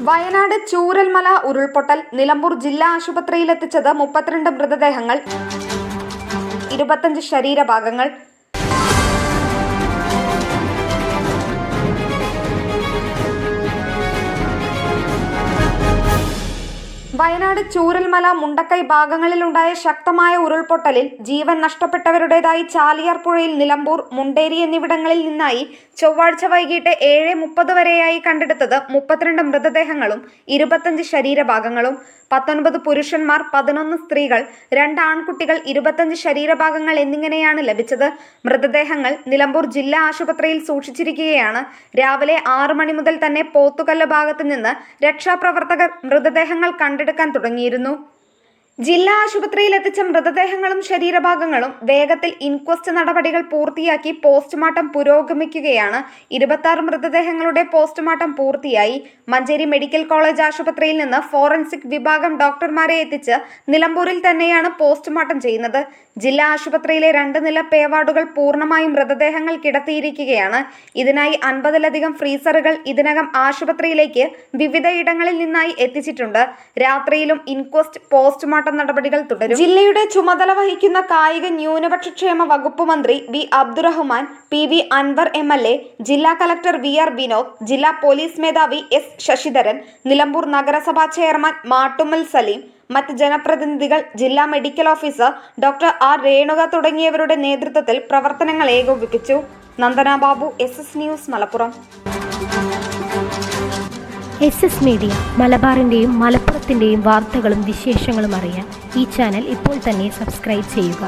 വയനാട് ചൂരൽമല ഉരുൾപൊട്ടൽ. നിലമ്പൂർ ജില്ലാ ആശുപത്രിയിലെത്തിച്ചത് 32 മൃതദേഹങ്ങൾ, 25 ശരീരഭാഗങ്ങൾ. വയനാട് ചൂരൽമല, മുണ്ടക്കൈ ഭാഗങ്ങളിലുണ്ടായ ശക്തമായ ഉരുൾപൊട്ടലിൽ ജീവൻ നഷ്ടപ്പെട്ടവരുടേതായി ചാലിയാർ പുഴയിൽ നിലമ്പൂർ, മുണ്ടേരി എന്നിവിടങ്ങളിൽ നിന്നായി ചൊവ്വാഴ്ച വൈകിട്ട് 7:30 വരെയായി കണ്ടെടുത്തത് 32 മൃതദേഹങ്ങളും 25 ശരീരഭാഗങ്ങളും. 19 പുരുഷന്മാർ, 11 സ്ത്രീകൾ, 2 ആൺകുട്ടികൾ, 25 ശരീരഭാഗങ്ങൾ എന്നിങ്ങനെയാണ് ലഭിച്ചത്. മൃതദേഹങ്ങൾ നിലമ്പൂർ ജില്ലാ ആശുപത്രിയിൽ സൂക്ഷിച്ചിരിക്കുകയാണ്. രാവിലെ 6 മണി മുതൽ തന്നെ പോത്തുകല്ല് ഭാഗത്ത് നിന്ന് രക്ഷാപ്രവർത്തകർ മൃതദേഹങ്ങൾ കണ്ടെടുക്കാൻ തുടങ്ങിയിരുന്നു. ജില്ലാ ആശുപത്രിയിൽ എത്തിച്ച മൃതദേഹങ്ങളും ശരീരഭാഗങ്ങളും വേഗത്തിൽ ഇൻക്വസ്റ്റ് നടപടികൾ പൂർത്തിയാക്കി പോസ്റ്റ്മോർട്ടം പുരോഗമിക്കുകയാണ്. 26 മൃതദേഹങ്ങളുടെ പോസ്റ്റ്മോർട്ടം പൂർത്തിയായി. മഞ്ചേരി മെഡിക്കൽ കോളേജ് ആശുപത്രിയിൽ നിന്ന് ഫോറൻസിക് വിഭാഗം ഡോക്ടർമാരെ എത്തിച്ച് നിലമ്പൂരിൽ തന്നെയാണ് പോസ്റ്റ്മോർട്ടം ചെയ്യുന്നത്. ജില്ലാ ആശുപത്രിയിലെ 2 നില പേവാർഡുകൾ പൂർണ്ണമായും മൃതദേഹങ്ങൾ കിടത്തിയിരിക്കുകയാണ്. ഇതിനായി 50-ലധികം ഫ്രീസറുകൾ ഇതിനകം ആശുപത്രിയിലേക്ക് വിവിധയിടങ്ങളിൽ നിന്നായി എത്തിച്ചിട്ടുണ്ട്. രാത്രിയിലും ഇൻക്വസ്റ്റ്, പോസ്റ്റ്മോർട്ടം നടപടികൾ തുടരും. ജില്ലയുടെ ചുമതല വഹിക്കുന്ന കായിക ന്യൂനപക്ഷക്ഷേമ വകുപ്പ് മന്ത്രി V Abdurahman, PV Anwar MLA, ജില്ലാ കലക്ടർ VR വിനോദ്, ജില്ലാ പോലീസ് മേധാവി S ശശിധരൻ, നിലമ്പൂർ നഗരസഭാ ചെയർമാൻ മാട്ടുമ്മൽ സലീം, മറ്റ് ജനപ്രതിനിധികൾ, ജില്ലാ medical officer doctor R Renuka തുടങ്ങിയവരുടെ നേതൃത്വത്തിൽ പ്രവർത്തനങ്ങൾ ഏകോപിപ്പിച്ചു. Nandana Babu, SS news, Malappuram. SS media, മലബാറിൻ്റെയും മലപ്പുറത്തിൻ്റെയും വാർത്തകളും വിശേഷങ്ങളും അറിയാൻ ഈ ചാനൽ ഇപ്പോൾ തന്നെ സബ്സ്ക്രൈബ് ചെയ്യുക.